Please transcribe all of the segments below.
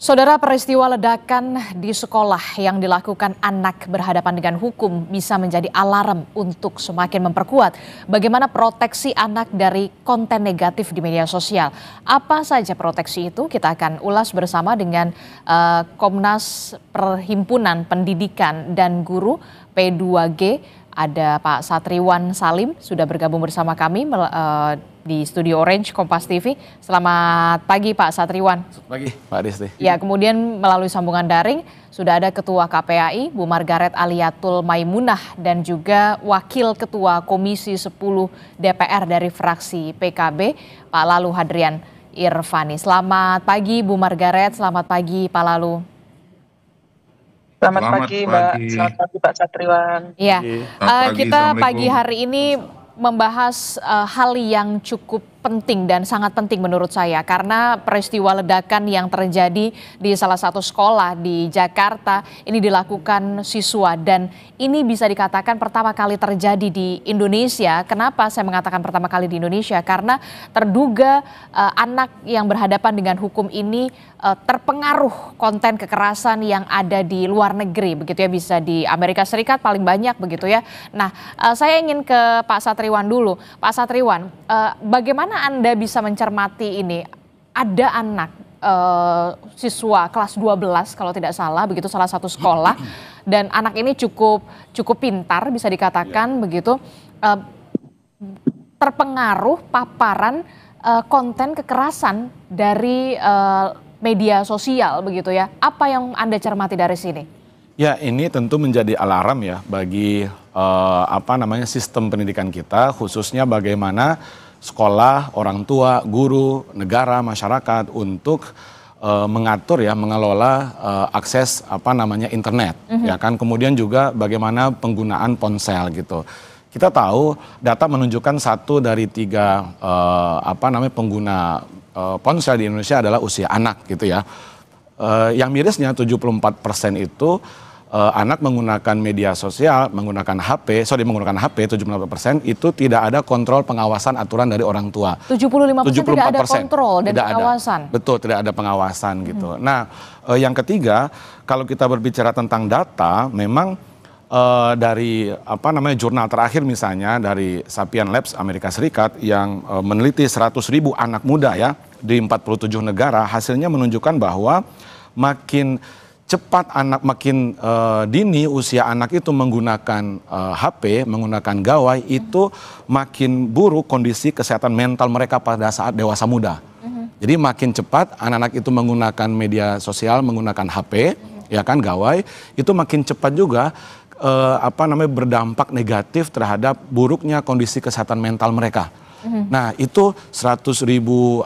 Saudara, peristiwa ledakan di sekolah yang dilakukan anak berhadapan dengan hukum bisa menjadi alarm untuk semakin memperkuat bagaimana proteksi anak dari konten negatif di media sosial. Apa saja proteksi itu? Kita akan ulas bersama dengan Komnas Perhimpunan Pendidikan dan Guru P2G. Ada Pak Satriwan Salim sudah bergabung bersama kami di Studio Orange Kompas TV. Selamat pagi Pak Satriwan. Selamat pagi Pak Adisti. Ya, kemudian melalui sambungan daring sudah ada Ketua KPAI Bu Margaret Aliatul Maimunah dan juga Wakil Ketua Komisi 10 DPR dari fraksi PKB Pak Lalu Hadrian Irvani. Selamat pagi Bu Margaret, selamat pagi Pak Lalu. Selamat pagi Mbak, selamat pagi Pak Satriwan. Iya, kita pagi hari ini membahas hal yang cukup penting dan sangat penting menurut saya karena peristiwa ledakan yang terjadi di salah satu sekolah di Jakarta ini dilakukan siswa dan ini bisa dikatakan pertama kali terjadi di Indonesia. Kenapa saya mengatakan pertama kali di Indonesia? Karena terduga anak yang berhadapan dengan hukum ini terpengaruh konten kekerasan yang ada di luar negeri, begitu ya, bisa di Amerika Serikat paling banyak begitu ya. Nah, saya ingin ke Pak Satriwan dulu. Pak Satriwan, bagaimana Anda bisa mencermati ini? Ada anak siswa kelas 12 kalau tidak salah, begitu, salah satu sekolah, dan anak ini cukup pintar bisa dikatakan begitu, terpengaruh paparan konten kekerasan dari media sosial begitu ya. Apa yang Anda cermati dari sini? Ya, ini tentu menjadi alarm ya bagi sistem pendidikan kita, khususnya bagaimana sekolah, orang tua, guru, negara, masyarakat untuk mengatur ya, mengelola akses internet, ya kan. Kemudian juga bagaimana penggunaan ponsel gitu. Kita tahu data menunjukkan 1 dari 3 pengguna ponsel di Indonesia adalah usia anak gitu ya. Yang mirisnya 74% itu anak menggunakan media sosial, menggunakan HP 74% itu tidak ada kontrol pengawasan aturan dari orang tua. 75% tidak ada kontrol dan pengawasan. Betul, tidak ada pengawasan gitu. Nah, yang ketiga, kalau kita berbicara tentang data, memang dari jurnal terakhir misalnya dari Sapient Labs Amerika Serikat yang meneliti 100.000 anak muda ya di 47 negara, hasilnya menunjukkan bahwa makin cepat makin dini usia anak itu menggunakan HP, menggunakan gawai, itu makin buruk kondisi kesehatan mental mereka pada saat dewasa muda. Jadi makin cepat anak-anak itu menggunakan media sosial, menggunakan HP, ya kan, gawai, itu makin cepat juga berdampak negatif terhadap buruknya kondisi kesehatan mental mereka. Nah, itu 100.000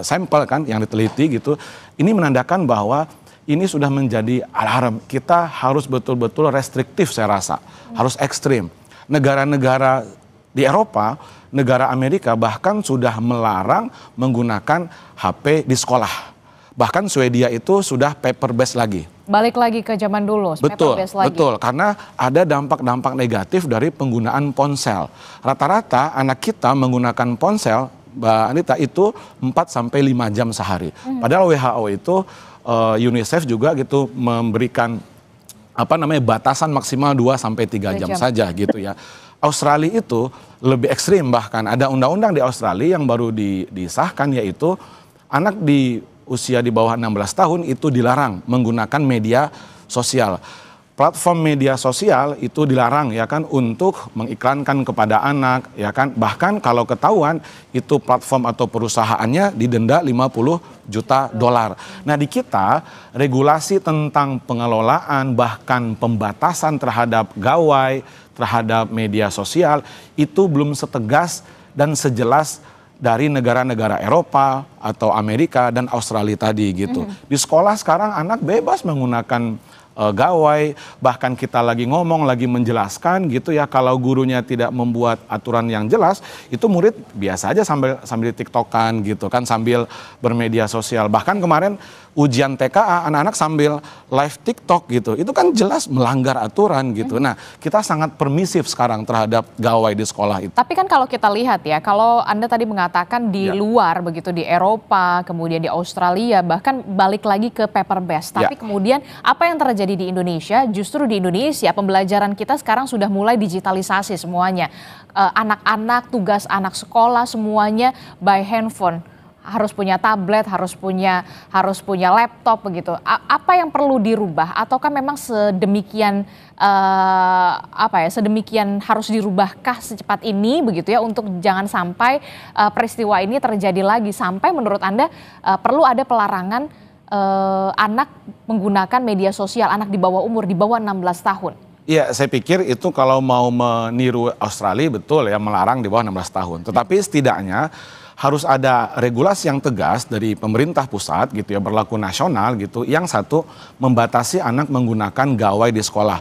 sampel kan yang diteliti gitu. Ini menandakan bahwa ini sudah menjadi alarm. Kita harus betul-betul restriktif, saya rasa. Harus ekstrim. Negara-negara di Eropa, negara Amerika bahkan sudah melarang menggunakan HP di sekolah. Bahkan Swedia itu sudah paper based lagi. Balik lagi ke zaman dulu, betul, karena ada dampak-dampak negatif dari penggunaan ponsel. Rata-rata anak kita menggunakan ponsel, Mbak Anita, itu 4-5 jam sehari. Padahal WHO itu, UNICEF juga gitu memberikan batasan maksimal 2-3 jam saja gitu ya. Australia itu lebih ekstrim, bahkan ada undang-undang di Australia yang baru disahkan, yaitu anak di usia di bawah 16 tahun itu dilarang menggunakan media sosial. Platform media sosial itu dilarang ya kan untuk mengiklankan kepada anak ya kan. Bahkan kalau ketahuan itu platform atau perusahaannya didenda 50 juta dolar. Nah, di kita regulasi tentang pengelolaan bahkan pembatasan terhadap gawai, terhadap media sosial itu belum setegas dan sejelas dari negara-negara Eropa atau Amerika dan Australia tadi gitu. Di sekolah sekarang anak bebas menggunakan gawai, bahkan kita lagi ngomong, lagi menjelaskan gitu ya, kalau gurunya tidak membuat aturan yang jelas, itu murid biasa aja sambil TikTokan gitu kan, sambil bermedia sosial. Bahkan kemarin ujian TKA anak-anak sambil live TikTok gitu, itu kan jelas melanggar aturan gitu. Nah, kita sangat permisif sekarang terhadap gawai di sekolah itu. Tapi kan kalau kita lihat ya, kalau Anda tadi mengatakan di luar begitu, di Eropa, kemudian di Australia, bahkan balik lagi ke paper based. Tapi kemudian apa yang terjadi di Indonesia, justru di Indonesia pembelajaran kita sekarang sudah mulai digitalisasi semuanya. Anak-anak, tugas anak sekolah semuanya by handphone. Harus punya tablet, harus punya laptop begitu. Apa yang perlu dirubah ataukah memang sedemikian sedemikian harus dirubahkah secepat ini begitu ya, untuk jangan sampai peristiwa ini terjadi lagi, sampai menurut Anda perlu ada pelarangan anak menggunakan media sosial, anak di bawah umur, di bawah 16 tahun? Iya, saya pikir itu kalau mau meniru Australia betul ya, melarang di bawah 16 tahun. Tetapi setidaknya harus ada regulasi yang tegas dari pemerintah pusat gitu ya, berlaku nasional gitu. Yang satu, membatasi anak menggunakan gawai di sekolah.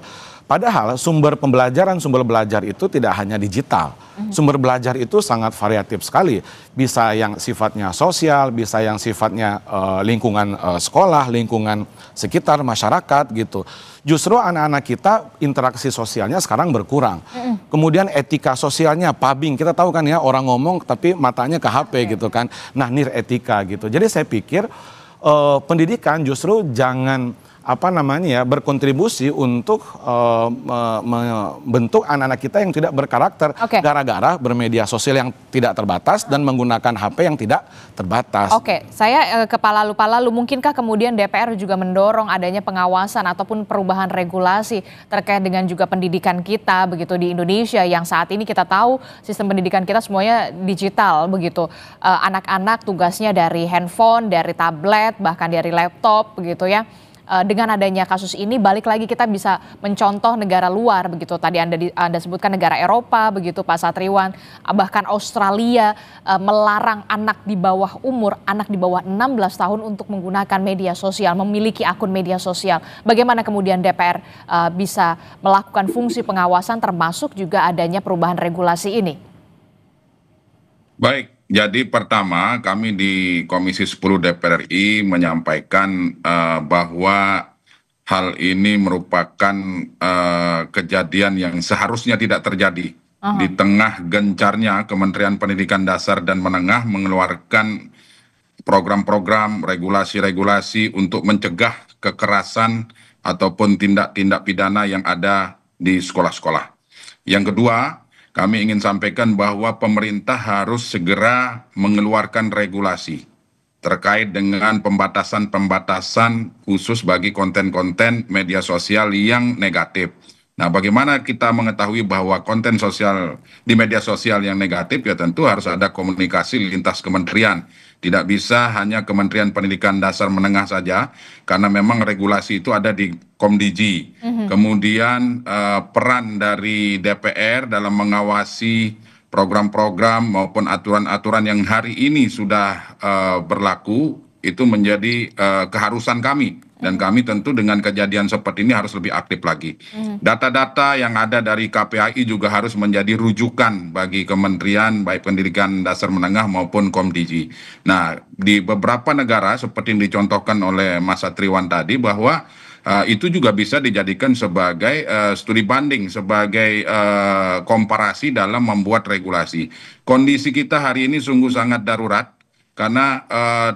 Padahal sumber belajar itu tidak hanya digital. Sumber belajar itu sangat variatif sekali. Bisa yang sifatnya sosial, bisa yang sifatnya lingkungan sekolah, lingkungan sekitar masyarakat gitu. Justru anak-anak kita interaksi sosialnya sekarang berkurang. Kemudian etika sosialnya, pubbing, kita tahu kan ya, orang ngomong tapi matanya ke HP gitu kan. Nah, etika gitu. Jadi saya pikir pendidikan justru jangan berkontribusi untuk membentuk anak-anak kita yang tidak berkarakter gara-gara bermedia sosial yang tidak terbatas dan menggunakan HP yang tidak terbatas. Oke, saya kepala lalu mungkinkah kemudian DPR juga mendorong adanya pengawasan ataupun perubahan regulasi terkait dengan juga pendidikan kita begitu di Indonesia, yang saat ini kita tahu sistem pendidikan kita semuanya digital begitu. Anak-anak tugasnya dari handphone, dari tablet, bahkan dari laptop begitu ya. Dengan adanya kasus ini, balik lagi kita bisa mencontoh negara luar begitu. Tadi Anda sebutkan negara Eropa begitu Pak Satriwan, bahkan Australia melarang anak di bawah umur, anak di bawah 16 tahun untuk menggunakan media sosial, memiliki akun media sosial. Bagaimana kemudian DPR bisa melakukan fungsi pengawasan termasuk juga adanya perubahan regulasi ini? Baik. Jadi pertama, kami di Komisi 10 DPR RI menyampaikan bahwa hal ini merupakan kejadian yang seharusnya tidak terjadi. Di tengah gencarnya Kementerian Pendidikan Dasar dan Menengah mengeluarkan program-program, regulasi-regulasi untuk mencegah kekerasan ataupun tindak-tindak pidana yang ada di sekolah-sekolah. Yang kedua, kami ingin sampaikan bahwa pemerintah harus segera mengeluarkan regulasi terkait dengan pembatasan-pembatasan khusus bagi konten-konten media sosial yang negatif. Nah, bagaimana kita mengetahui bahwa konten sosial di media sosial yang negatif, ya tentu harus ada komunikasi lintas kementerian. Tidak bisa hanya Kementerian Pendidikan Dasar Menengah saja, karena memang regulasi itu ada di Komdigi. Kemudian peran dari DPR dalam mengawasi program-program maupun aturan-aturan yang hari ini sudah berlaku, itu menjadi keharusan kami. Dan kami tentu dengan kejadian seperti ini harus lebih aktif lagi. Data-data yang ada dari KPAI juga harus menjadi rujukan bagi kementerian baik pendidikan dasar menengah maupun Komdigi. Nah, di beberapa negara seperti yang dicontohkan oleh Mas Satriwan tadi, bahwa itu juga bisa dijadikan sebagai studi banding, sebagai komparasi dalam membuat regulasi. Kondisi kita hari ini sungguh sangat darurat karena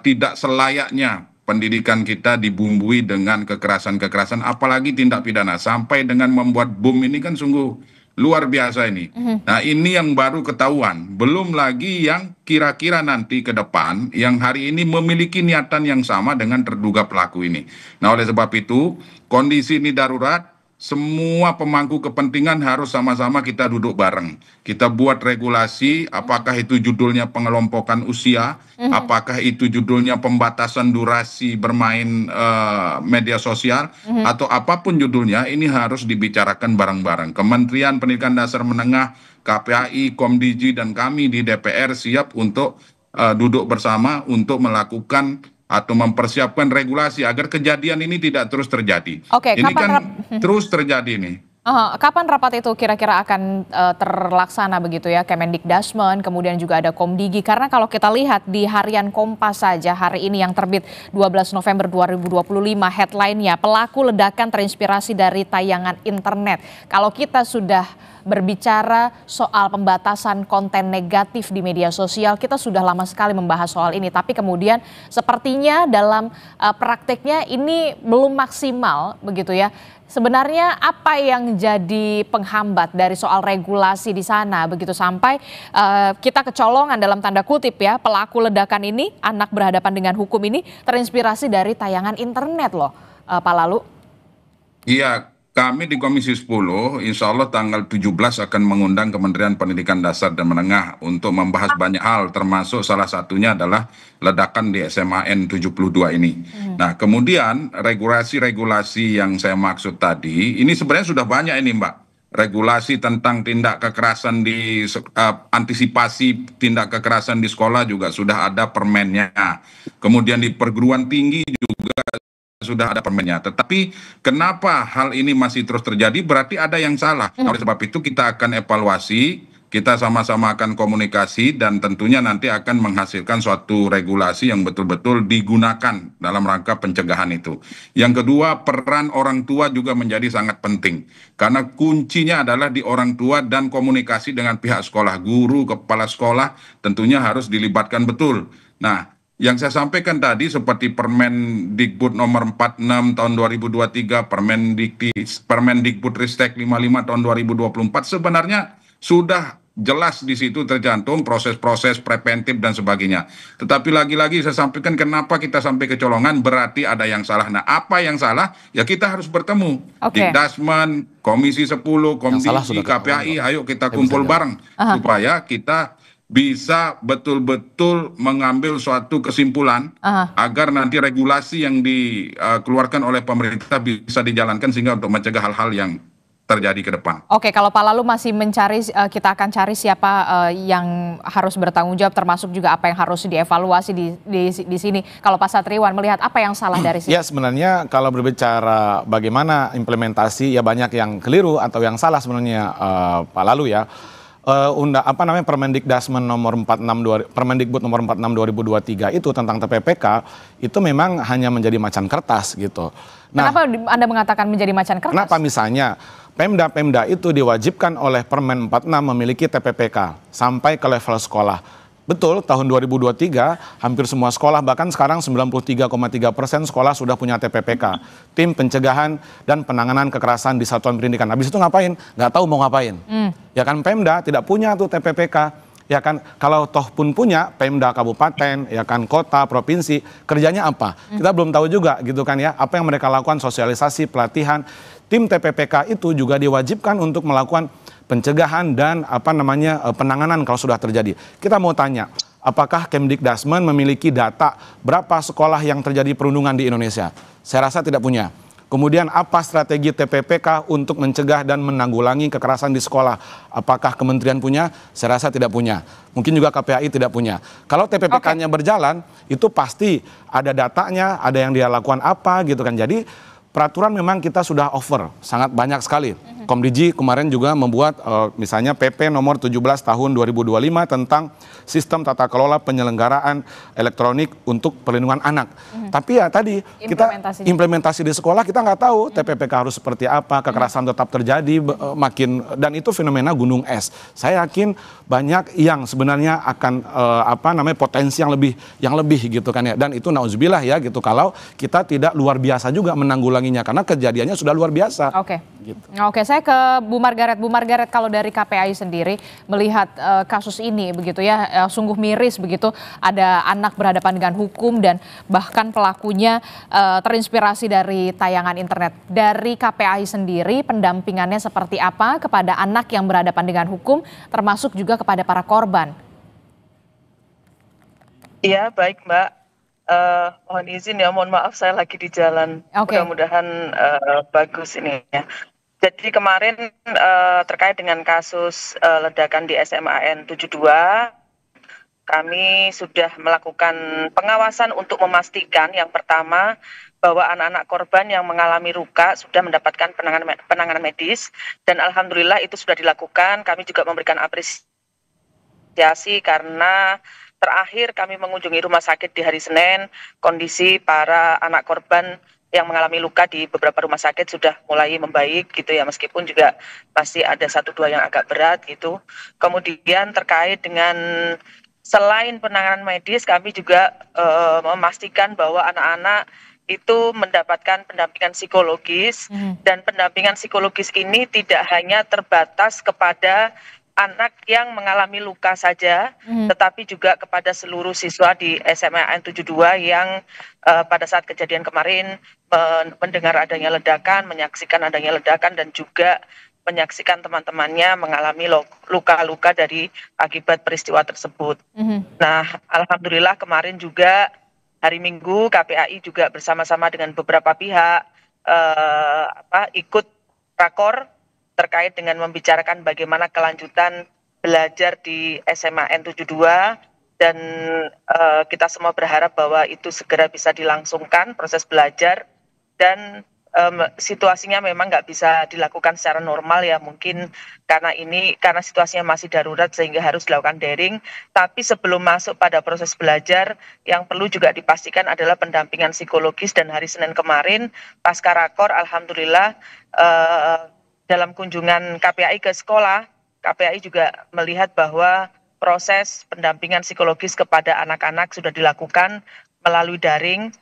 tidak selayaknya pendidikan kita dibumbui dengan kekerasan-kekerasan, apalagi tindak pidana. Sampai dengan membuat bom ini kan sungguh luar biasa ini. Nah, ini yang baru ketahuan. Belum lagi yang kira-kira nanti ke depan, yang hari ini memiliki niatan yang sama dengan terduga pelaku ini. Nah, oleh sebab itu, kondisi ini darurat. Semua pemangku kepentingan harus sama-sama kita duduk bareng. Kita buat regulasi, apakah itu judulnya pengelompokan usia, apakah itu judulnya pembatasan durasi bermain media sosial, atau apapun judulnya, ini harus dibicarakan bareng-bareng. Kementerian Pendidikan Dasar Menengah, KPAI, Komdigi, dan kami di DPR siap untuk duduk bersama untuk melakukan atau mempersiapkan regulasi agar kejadian ini tidak terus terjadi. Oke, Ini kan terus terjadi nih. Kapan rapat itu kira-kira akan terlaksana begitu ya, Kemendikdasmen, kemudian juga ada Komdigi, karena kalau kita lihat di harian Kompas saja hari ini yang terbit 12 November 2025, headline-nya pelaku ledakan terinspirasi dari tayangan internet. Kalau kita sudah berbicara soal pembatasan konten negatif di media sosial, kita sudah lama sekali membahas soal ini, tapi kemudian sepertinya dalam prakteknya ini belum maksimal begitu ya. Sebenarnya apa yang jadi penghambat dari soal regulasi di sana begitu sampai kita kecolongan dalam tanda kutip ya, pelaku ledakan ini, anak berhadapan dengan hukum ini terinspirasi dari tayangan internet loh, Pak Lalu. Iya, kami di Komisi 10 insya Allah tanggal 17 akan mengundang Kementerian Pendidikan Dasar dan Menengah untuk membahas banyak hal, termasuk salah satunya adalah ledakan di SMAN 72 ini. Nah, kemudian regulasi-regulasi yang saya maksud tadi, ini sebenarnya sudah banyak ini Mbak. Regulasi tentang tindak kekerasan antisipasi tindak kekerasan di sekolah juga sudah ada permennya. Kemudian di perguruan tinggi juga sudah ada permennya. Tetapi kenapa hal ini masih terus terjadi? Berarti ada yang salah. Oleh sebab itu kita akan evaluasi, kita sama-sama akan komunikasi dan tentunya nanti akan menghasilkan suatu regulasi yang betul-betul digunakan dalam rangka pencegahan itu. Yang kedua, peran orang tua juga menjadi sangat penting. Karena kuncinya adalah di orang tua dan komunikasi dengan pihak sekolah, guru, kepala sekolah tentunya harus dilibatkan betul. Nah, yang saya sampaikan tadi seperti Permendikbud nomor 46 tahun 2023, Permendikbud Ristek 55 tahun 2024 sebenarnya sudah jelas di situ tercantum proses-proses preventif dan sebagainya. Tetapi lagi-lagi saya sampaikan kenapa kita sampai kecolongan, berarti ada yang salah. Nah, apa yang salah? Ya kita harus bertemu. Dikdasmen, Komisi 10, Komdigi, KPAI, ayo kita kumpul bareng supaya kita bisa betul-betul mengambil suatu kesimpulan agar nanti regulasi yang dikeluarkan oleh pemerintah bisa dijalankan sehingga untuk mencegah hal-hal yang terjadi ke depan. Oke, kalau Pak Lalu masih mencari, kita akan cari siapa yang harus bertanggung jawab, termasuk juga apa yang harus dievaluasi di sini. Kalau Pak Satriwan melihat apa yang salah dari sini? Ya sebenarnya kalau berbicara bagaimana implementasi, ya banyak yang keliru atau yang salah sebenarnya Pak Lalu ya. Permendikdasmen nomor 46 Permendikbud nomor 46 2023 itu tentang TPPK itu memang hanya menjadi macan kertas gitu. Nah, kenapa Anda mengatakan menjadi macan kertas? Kenapa misalnya Pemda itu diwajibkan oleh Permen 46 memiliki TPPK sampai ke level sekolah. Betul, tahun 2023 hampir semua sekolah, bahkan sekarang 93,3% sekolah sudah punya TPPK, Tim Pencegahan dan Penanganan Kekerasan di Satuan Pendidikan. Habis itu ngapain? Nggak tahu mau ngapain. Ya kan Pemda tidak punya tuh TPPK. Ya kan, kalau toh pun punya Pemda kabupaten, ya kan kota, provinsi, kerjanya apa? Kita belum tahu juga gitu kan ya, apa yang mereka lakukan, sosialisasi, pelatihan. Tim TPPK itu juga diwajibkan untuk melakukan pencegahan dan penanganan kalau sudah terjadi. Kita mau tanya, apakah Kemdikdasmen memiliki data berapa sekolah yang terjadi perundungan di Indonesia? Saya rasa tidak punya. Kemudian apa strategi TPPK untuk mencegah dan menanggulangi kekerasan di sekolah? Apakah kementerian punya? Saya rasa tidak punya. Mungkin juga KPAI tidak punya. Kalau TPPK-nya berjalan, itu pasti ada datanya, ada yang dia lakukan apa gitu kan. Jadi peraturan memang kita sudah over, sangat banyak sekali. Komdigi kemarin juga membuat misalnya PP nomor 17 tahun 2025 tentang sistem tata kelola penyelenggaraan elektronik untuk perlindungan anak. Tapi ya tadi kita implementasi di sekolah kita nggak tahu TPPK harus seperti apa, kekerasan tetap terjadi dan itu fenomena gunung es. Saya yakin banyak yang sebenarnya akan potensi yang lebih gitu kan ya. Dan itu nauzubillah ya gitu kalau kita tidak luar biasa juga menanggulanginya karena kejadiannya sudah luar biasa. Oke, saya ke Bu Margaret. Bu Margaret, kalau dari KPAI sendiri melihat kasus ini begitu ya, sungguh miris begitu, ada anak berhadapan dengan hukum dan bahkan pelakunya terinspirasi dari tayangan internet. Dari KPAI sendiri pendampingannya seperti apa kepada anak yang berhadapan dengan hukum, termasuk juga kepada para korban? Iya, baik Mbak. Mohon izin ya, mohon maaf saya lagi di jalan. Mudah-mudahan bagus ini ya. Jadi kemarin terkait dengan kasus ledakan di SMAN 72, kami sudah melakukan pengawasan untuk memastikan yang pertama bahwa anak-anak korban yang mengalami luka sudah mendapatkan penanganan medis, dan alhamdulillah itu sudah dilakukan. Kami juga memberikan apresiasi karena terakhir kami mengunjungi rumah sakit di hari Senin, kondisi para anak korban yang mengalami luka di beberapa rumah sakit sudah mulai membaik gitu ya, meskipun juga masih ada 1-2 yang agak berat gitu. Kemudian terkait dengan selain penanganan medis, kami juga memastikan bahwa anak-anak itu mendapatkan pendampingan psikologis, dan pendampingan psikologis ini tidak hanya terbatas kepada anak yang mengalami luka saja, tetapi juga kepada seluruh siswa di SMA N72 yang pada saat kejadian kemarin mendengar adanya ledakan, menyaksikan adanya ledakan, dan juga menyaksikan teman-temannya mengalami luka-luka dari akibat peristiwa tersebut. Nah, alhamdulillah kemarin juga hari Minggu KPAI juga bersama-sama dengan beberapa pihak ikut rakor terkait dengan membicarakan bagaimana kelanjutan belajar di SMA N72, dan kita semua berharap bahwa itu segera bisa dilangsungkan proses belajar, dan situasinya memang nggak bisa dilakukan secara normal ya, mungkin karena situasinya masih darurat sehingga harus dilakukan daring. Tapi sebelum masuk pada proses belajar, yang perlu juga dipastikan adalah pendampingan psikologis, dan hari Senin kemarin pasca rakor alhamdulillah dalam kunjungan KPAI ke sekolah, KPAI juga melihat bahwa proses pendampingan psikologis kepada anak-anak sudah dilakukan melalui daring,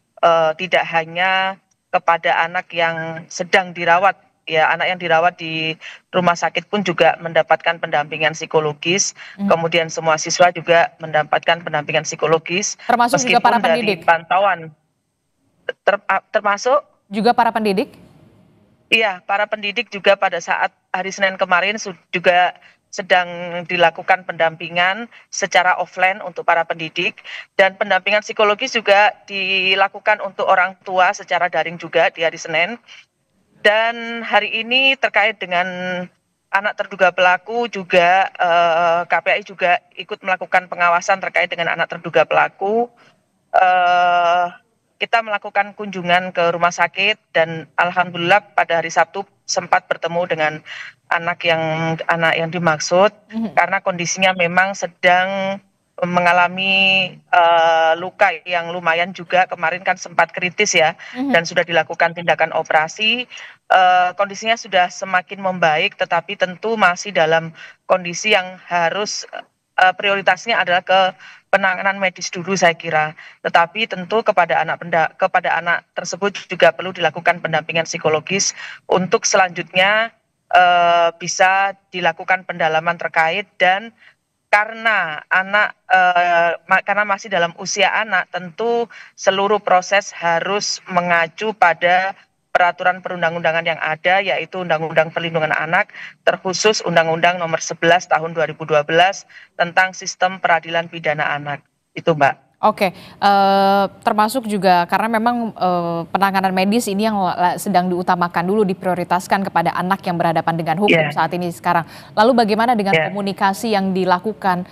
tidak hanya kepada anak yang sedang dirawat, ya anak yang dirawat di rumah sakit pun juga mendapatkan pendampingan psikologis, kemudian semua siswa juga mendapatkan pendampingan psikologis, termasuk juga para pendidik. Dari pantauan termasuk juga para pendidik. Iya, para pendidik juga pada saat hari Senin kemarin juga sedang dilakukan pendampingan secara offline untuk para pendidik, dan pendampingan psikologis juga dilakukan untuk orang tua secara daring juga di hari Senin. Dan hari ini terkait dengan anak terduga pelaku juga KPAI juga ikut melakukan pengawasan terkait dengan anak terduga pelaku. Kita melakukan kunjungan ke rumah sakit, dan alhamdulillah pada hari Sabtu sempat bertemu dengan anak yang dimaksud, karena kondisinya memang sedang mengalami luka yang lumayan juga, kemarin kan sempat kritis ya, dan sudah dilakukan tindakan operasi. Kondisinya sudah semakin membaik, tetapi tentu masih dalam kondisi yang harus prioritasnya adalah ke penanganan medis dulu saya kira. Tetapi tentu kepada anak tersebut juga perlu dilakukan pendampingan psikologis untuk selanjutnya bisa dilakukan pendalaman terkait, dan karena karena masih dalam usia anak, tentu seluruh proses harus mengacu pada peraturan perundang-undangan yang ada, yaitu Undang-Undang Perlindungan Anak, terkhusus Undang-Undang Nomor 11 Tahun 2012 tentang Sistem Peradilan Pidana Anak. Itu, Mbak. Oke, termasuk juga karena memang penanganan medis ini yang sedang diutamakan dulu, diprioritaskan kepada anak yang berhadapan dengan hukum saat ini sekarang. Lalu bagaimana dengan komunikasi yang dilakukan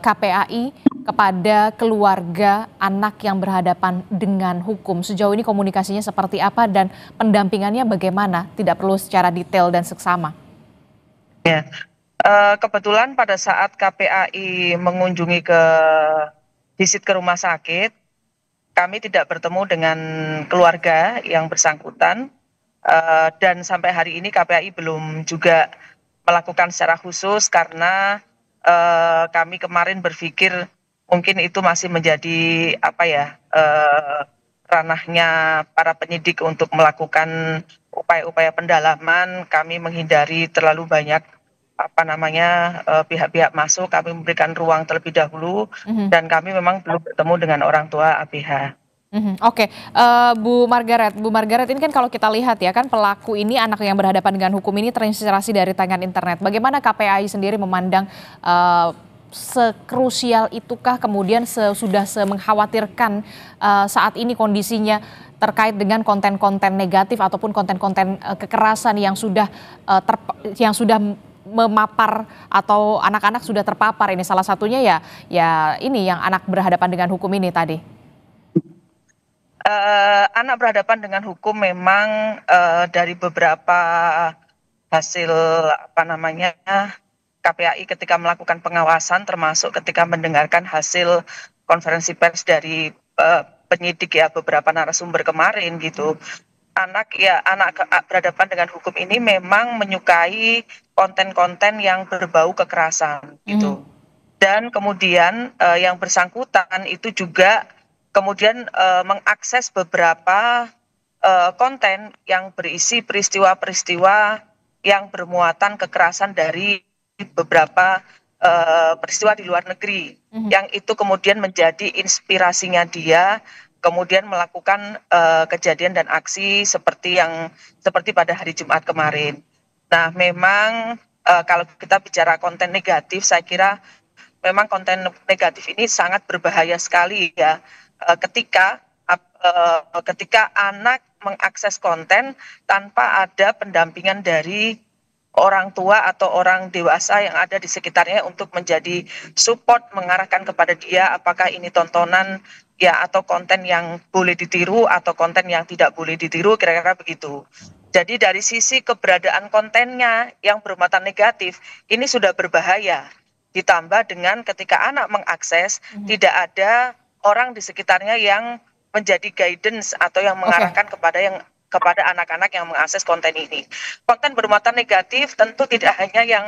KPAI kepada keluarga anak yang berhadapan dengan hukum? Sejauh ini komunikasinya seperti apa dan pendampingannya bagaimana? Tidak perlu secara detail dan seksama. Ya, kebetulan pada saat KPAI mengunjungi visit ke rumah sakit, kami tidak bertemu dengan keluarga yang bersangkutan, dan sampai hari ini KPAI belum juga melakukan secara khusus karena kami kemarin berpikir mungkin itu masih menjadi ranahnya para penyidik untuk melakukan upaya-upaya pendalaman. Kami menghindari terlalu banyak pihak-pihak masuk, kami memberikan ruang terlebih dahulu, dan kami memang belum bertemu dengan orang tua ABH. Oke, Bu Margaret ini kan kalau kita lihat ya kan pelaku ini anak yang berhadapan dengan hukum ini terinspirasi dari tayangan internet. Bagaimana KPAI sendiri memandang sekrusial itukah kemudian sudah semengkhawatirkan saat ini kondisinya terkait dengan konten-konten negatif ataupun konten-konten kekerasan yang sudah memapar atau anak-anak sudah terpapar ini? Salah satunya ya ini yang anak berhadapan dengan hukum ini tadi. Anak berhadapan dengan hukum memang dari beberapa hasil apa namanya KPAI ketika melakukan pengawasan, termasuk ketika mendengarkan hasil konferensi pers dari penyidik ya, beberapa narasumber kemarin gitu. Anak berhadapan dengan hukum ini memang menyukai konten-konten yang berbau kekerasan gitu. Dan kemudian yang bersangkutan itu juga kemudian mengakses beberapa konten yang berisi peristiwa-peristiwa yang bermuatan kekerasan dari beberapa peristiwa di luar negeri, yang itu kemudian menjadi inspirasinya dia kemudian melakukan kejadian dan aksi seperti pada hari Jumat kemarin. Nah, memang kalau kita bicara konten negatif, saya kira memang konten negatif ini sangat berbahaya sekali ya, ketika anak mengakses konten tanpa ada pendampingan dari orang tua atau orang dewasa yang ada di sekitarnya untuk menjadi support, mengarahkan kepada dia apakah ini tontonan ya atau konten yang boleh ditiru atau konten yang tidak boleh ditiru, kira-kira begitu. Jadi dari sisi keberadaan kontennya yang bermuatan negatif ini sudah berbahaya. Ditambah dengan ketika anak mengakses tidak ada orang di sekitarnya yang menjadi guidance atau yang mengarahkan kepada anak-anak yang mengakses konten ini. Konten bermuatan negatif tentu tidak hanya yang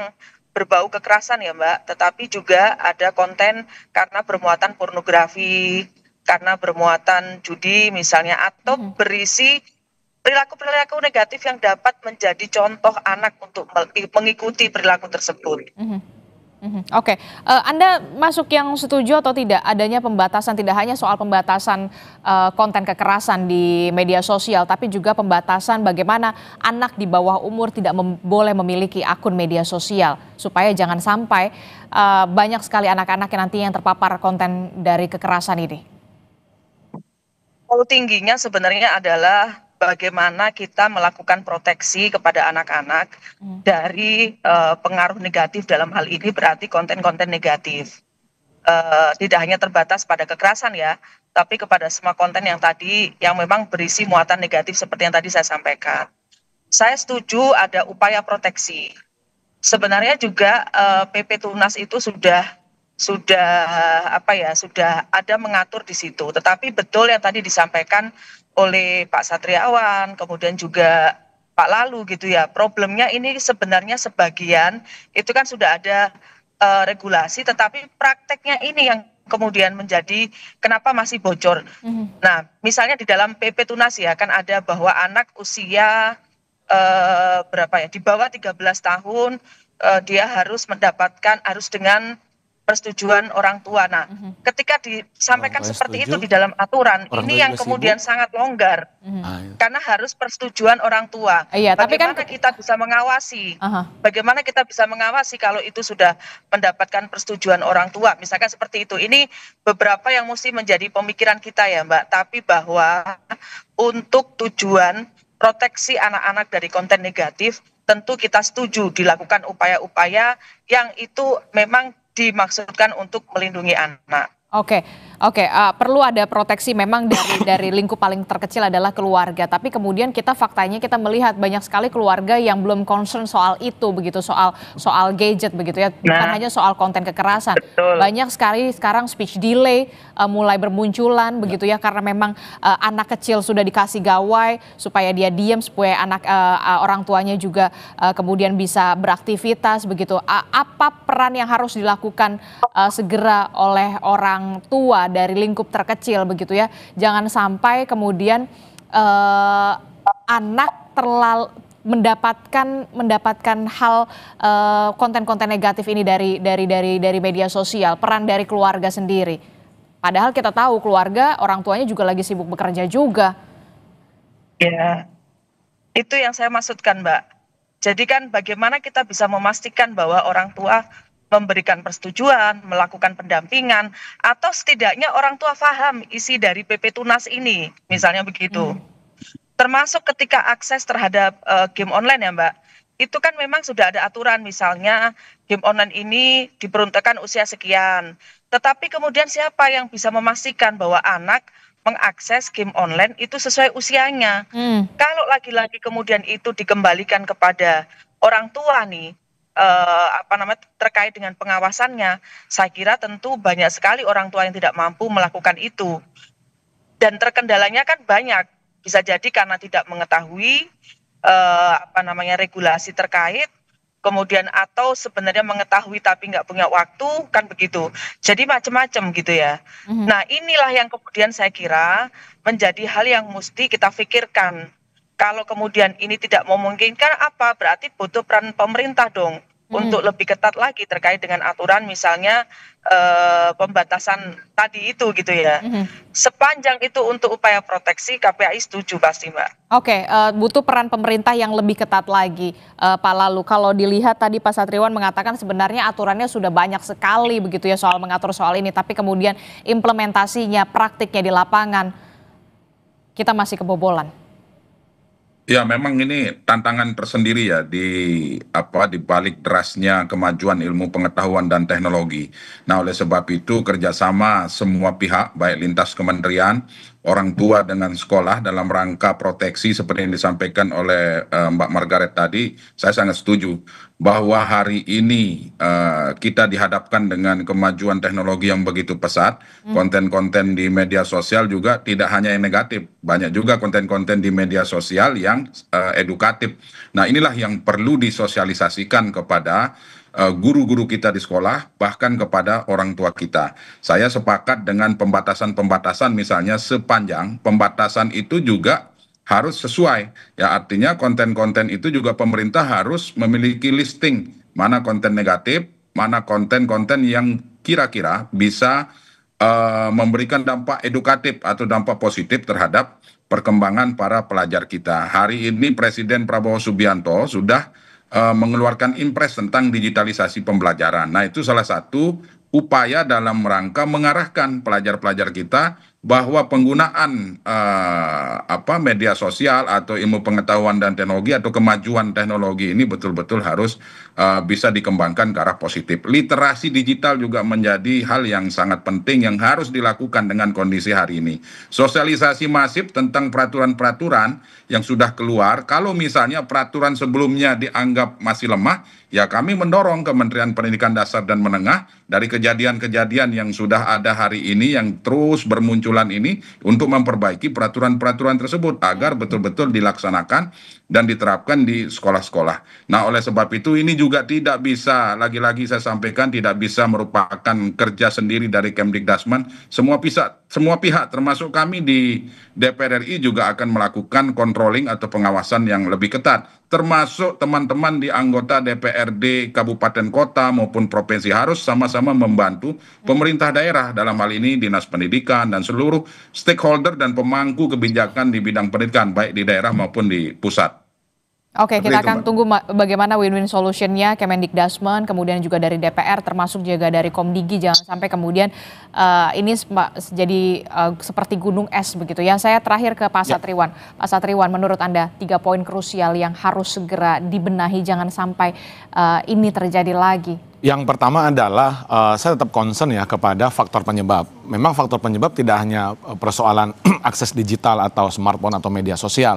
berbau kekerasan ya Mbak, tetapi juga ada konten karena bermuatan pornografi, karena bermuatan judi misalnya, atau berisi perilaku-perilaku negatif yang dapat menjadi contoh anak untuk mengikuti perilaku tersebut. Oke, Anda masuk yang setuju atau tidak adanya pembatasan, tidak hanya soal pembatasan konten kekerasan di media sosial, tapi juga pembatasan bagaimana anak di bawah umur tidak boleh memiliki akun media sosial, supaya jangan sampai banyak sekali anak-anak yang nantinya yang terpapar konten dari kekerasan ini. Tingginya sebenarnya adalah bagaimana kita melakukan proteksi kepada anak-anak dari pengaruh negatif, dalam hal ini berarti konten-konten negatif. Tidak hanya terbatas pada kekerasan ya, tapi kepada semua konten yang tadi yang memang berisi muatan negatif seperti yang tadi saya sampaikan. Saya setuju ada upaya proteksi. Sebenarnya juga PP Tunas itu sudah ada mengatur di situ. Tetapi betul yang tadi disampaikan oleh Pak Satriawan, kemudian juga Pak Lalu gitu ya. Problemnya ini sebenarnya sebagian itu kan sudah ada regulasi, tetapi prakteknya ini yang kemudian menjadi kenapa masih bocor. Nah, misalnya di dalam PP Tunas ya kan ada bahwa anak usia di bawah 13 tahun dia harus dengan persetujuan orang tua. Nah, ketika disampaikan seperti itu di dalam aturan, ini yang kemudian sangat longgar, karena harus persetujuan orang tua. Iya, tapi bagaimana kita bisa mengawasi? Bagaimana kita bisa mengawasi kalau itu sudah mendapatkan persetujuan orang tua? Misalkan seperti itu. Ini beberapa yang mesti menjadi pemikiran kita ya, Mbak. Tapi bahwa untuk tujuan proteksi anak-anak dari konten negatif, tentu kita setuju dilakukan upaya-upaya yang itu memang dimaksudkan untuk melindungi anak. Oke, perlu ada proteksi memang dari lingkup paling terkecil adalah keluarga. Tapi kemudian faktanya kita melihat banyak sekali keluarga yang belum concern soal itu, begitu soal gadget begitu ya, bukan hanya soal konten kekerasan. Betul. Banyak sekali sekarang speech delay mulai bermunculan begitu ya, karena memang anak kecil sudah dikasih gawai supaya dia diam, supaya orang tuanya juga kemudian bisa beraktivitas begitu. Apa peran yang harus dilakukan segera oleh orang tua dari lingkup terkecil begitu ya, jangan sampai kemudian anak mendapatkan hal konten-konten negatif ini dari media sosial. Peran dari keluarga sendiri, padahal kita tahu keluarga orang tuanya juga lagi sibuk bekerja juga. Ya, itu yang saya maksudkan Mbak. Jadi kan bagaimana kita bisa memastikan bahwa orang tua memberikan persetujuan, melakukan pendampingan, atau setidaknya orang tua paham isi dari PP Tunas ini, misalnya begitu. Termasuk ketika akses terhadap game online ya Mbak, itu kan memang sudah ada aturan, misalnya game online ini diperuntukkan usia sekian. Tetapi kemudian siapa yang bisa memastikan bahwa anak mengakses game online itu sesuai usianya? Kalau lagi-lagi kemudian itu dikembalikan kepada orang tua nih, terkait dengan pengawasannya, saya kira tentu banyak sekali orang tua yang tidak mampu melakukan itu. Dan terkendalanya kan banyak, bisa jadi karena tidak mengetahui regulasi terkait, kemudian atau sebenarnya mengetahui tapi nggak punya waktu, kan begitu. Jadi macam-macam gitu ya. Nah, inilah yang kemudian saya kira menjadi hal yang mesti kita pikirkan. Kalau kemudian ini tidak memungkinkan, apa berarti butuh peran pemerintah dong untuk lebih ketat lagi terkait dengan aturan, misalnya pembatasan tadi itu gitu ya. Sepanjang itu untuk upaya proteksi, KPAI setuju pasti, Mbak. Oke, butuh peran pemerintah yang lebih ketat lagi, Pak Lalu. Kalau dilihat tadi Pak Satriwan mengatakan sebenarnya aturannya sudah banyak sekali begitu ya soal mengatur soal ini, tapi kemudian implementasinya, praktiknya di lapangan, kita masih kebobolan. Ya, memang ini tantangan tersendiri ya di balik derasnya kemajuan ilmu pengetahuan dan teknologi. Nah, oleh sebab itu kerjasama semua pihak, baik lintas kementerian, orang tua dengan sekolah dalam rangka proteksi seperti yang disampaikan oleh Mbak Margaret tadi, saya sangat setuju bahwa hari ini kita dihadapkan dengan kemajuan teknologi yang begitu pesat. Konten-konten di media sosial juga tidak hanya yang negatif, banyak juga konten-konten di media sosial yang edukatif. Nah, inilah yang perlu disosialisasikan kepada guru-guru kita di sekolah, bahkan kepada orang tua kita. Saya sepakat dengan pembatasan-pembatasan, misalnya sepanjang pembatasan itu juga harus sesuai. Ya, artinya konten-konten itu juga pemerintah harus memiliki listing mana konten negatif, mana konten-konten yang kira-kira bisa memberikan dampak edukatif atau dampak positif terhadap perkembangan para pelajar kita. Hari ini Presiden Prabowo Subianto sudah mengeluarkan impres tentang digitalisasi pembelajaran. Nah, itu salah satu upaya dalam rangka mengarahkan pelajar-pelajar kita bahwa penggunaan media sosial atau ilmu pengetahuan dan teknologi atau kemajuan teknologi ini betul-betul harus bisa dikembangkan ke arah positif. Literasi digital juga menjadi hal yang sangat penting yang harus dilakukan dengan kondisi hari ini. Sosialisasi masif tentang peraturan-peraturan yang sudah keluar, kalau misalnya peraturan sebelumnya dianggap masih lemah, ya kami mendorong Kementerian Pendidikan Dasar dan Menengah dari kejadian-kejadian yang sudah ada hari ini yang terus bermunculan ini untuk memperbaiki peraturan-peraturan tersebut agar betul-betul dilaksanakan dan diterapkan di sekolah-sekolah. Nah, oleh sebab itu ini juga tidak bisa, lagi-lagi saya sampaikan, tidak bisa merupakan kerja sendiri dari Kemdikdasmen. Semua pihak termasuk kami di DPR RI juga akan melakukan controlling atau pengawasan yang lebih ketat, termasuk teman-teman di anggota DPRD kabupaten kota maupun provinsi harus sama-sama membantu pemerintah daerah, dalam hal ini Dinas Pendidikan dan seluruh stakeholder dan pemangku kebijakan di bidang pendidikan baik di daerah maupun di pusat. Oke, kita akan tunggu bagaimana win-win solutionnya Kemendikdasmen, kemudian juga dari DPR, termasuk juga dari Komdigi, jangan sampai kemudian ini jadi seperti gunung es begitu ya. Saya terakhir ke Pak Satriwan. Pak Satriwan, menurut Anda 3 poin krusial yang harus segera dibenahi, jangan sampai ini terjadi lagi. Yang pertama adalah saya tetap concern ya kepada faktor penyebab. Memang faktor penyebab tidak hanya persoalan akses digital atau smartphone atau media sosial,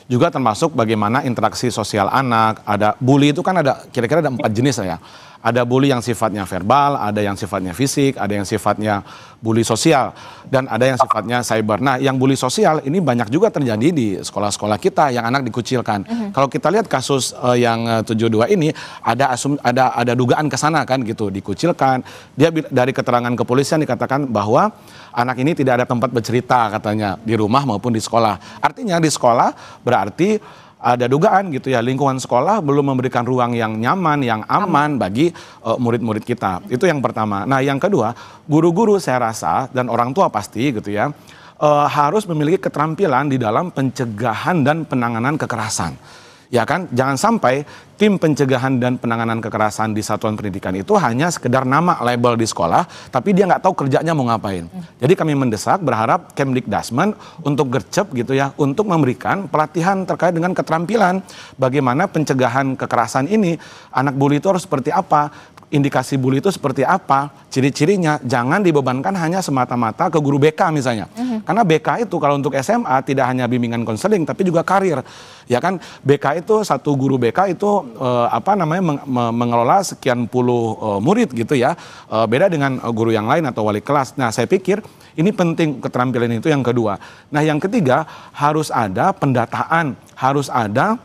juga termasuk bagaimana interaksi sosial anak. Ada bully itu kan ada kira-kira ada 4 jenis ya. Ada bully yang sifatnya verbal, ada yang sifatnya fisik, ada yang sifatnya bully sosial, dan ada yang sifatnya cyber. Nah, yang bully sosial ini banyak juga terjadi di sekolah-sekolah kita yang anak dikucilkan. Kalau kita lihat kasus yang 72 ini ada dugaan ke sana kan gitu, dikucilkan. Dia dari keterangan kepolisian dikatakan bahwa anak ini tidak ada tempat bercerita katanya di rumah maupun di sekolah. Artinya di sekolah berarti ada dugaan gitu ya, lingkungan sekolah belum memberikan ruang yang nyaman, yang aman bagi murid-murid kita. Itu yang pertama. Nah, yang kedua, guru-guru saya rasa dan orang tua pasti gitu ya, harus memiliki keterampilan di dalam pencegahan dan penanganan kekerasan. Ya kan, jangan sampai tim pencegahan dan penanganan kekerasan di satuan pendidikan itu hanya sekedar nama label di sekolah, tapi dia nggak tahu kerjanya mau ngapain. Jadi kami mendesak, berharap Kemdikbudrismen untuk gercep gitu ya, untuk memberikan pelatihan terkait dengan keterampilan bagaimana pencegahan kekerasan ini, anak bully itu harus seperti apa, indikasi bully itu seperti apa, ciri-cirinya, jangan dibebankan hanya semata-mata ke guru BK misalnya. Karena BK itu kalau untuk SMA tidak hanya bimbingan konseling tapi juga karir. Ya kan, BK itu satu guru BK itu mengelola sekian puluh murid gitu ya. Beda dengan guru yang lain atau wali kelas. Nah, saya pikir ini penting keterampilan itu yang kedua. Nah, yang ketiga harus ada pendataan, harus ada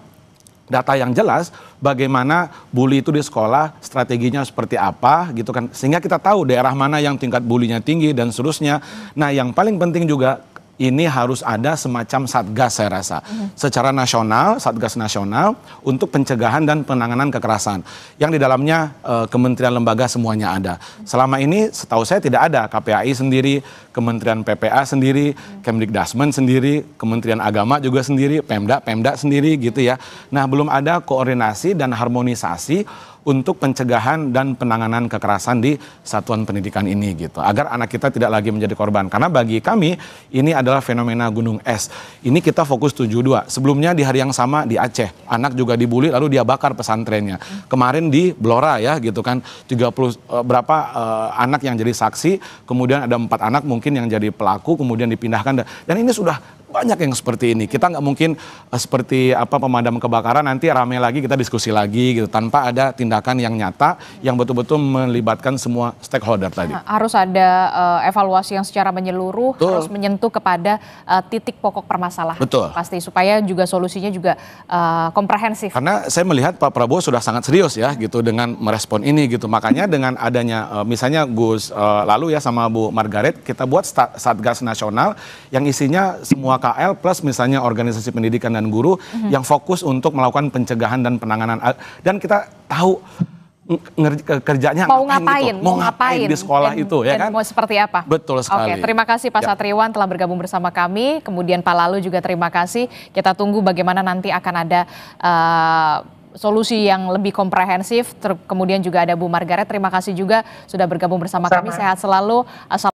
data yang jelas bagaimana bully itu di sekolah, strateginya seperti apa gitu kan, sehingga kita tahu daerah mana yang tingkat bullynya tinggi dan seterusnya. Nah, yang paling penting juga ini harus ada semacam satgas saya rasa secara nasional, satgas nasional untuk pencegahan dan penanganan kekerasan yang di dalamnya kementerian lembaga semuanya ada. Selama ini setahu saya tidak ada, KPAI sendiri, Kementerian PPA sendiri, Kemdikbudrismen sendiri, Kementerian Agama juga sendiri, Pemda sendiri gitu ya. Nah, belum ada koordinasi dan harmonisasi untuk pencegahan dan penanganan kekerasan di satuan pendidikan ini gitu. Agar anak kita tidak lagi menjadi korban. Karena bagi kami ini adalah fenomena gunung es. Ini kita fokus 72. Sebelumnya di hari yang sama di Aceh, anak juga dibully lalu dia bakar pesantrennya. Kemarin di Blora ya gitu kan, 30 berapa anak yang jadi saksi, kemudian ada 4 anak mungkin yang jadi pelaku kemudian dipindahkan. Dan ini sudah banyak yang seperti ini. Kita nggak mungkin seperti pemadam kebakaran nanti ramai lagi kita diskusi lagi gitu tanpa ada tindakan yang nyata yang betul-betul melibatkan semua stakeholder tadi. Harus ada evaluasi yang secara menyeluruh, harus menyentuh kepada titik pokok permasalahan. Betul. Pasti supaya juga solusinya juga komprehensif. Karena saya melihat Pak Prabowo sudah sangat serius ya gitu dengan merespon ini gitu. Makanya dengan adanya misalnya Gus lalu ya sama Bu Margaret kita buat Satgas Nasional yang isinya semua KL plus misalnya organisasi pendidikan dan guru yang fokus untuk melakukan pencegahan dan penanganan, dan kita tahu kerjanya mau ngapain, gitu. Mau ngapain di sekolah itu ya kan, mau seperti apa. Betul sekali. Oke, terima kasih Pak Satriwan telah bergabung bersama kami, kemudian Pak Lalu juga terima kasih. Kita tunggu bagaimana nanti akan ada solusi yang lebih komprehensif. Kemudian juga ada Bu Margaret, terima kasih juga sudah bergabung bersama kami. Sehat selalu.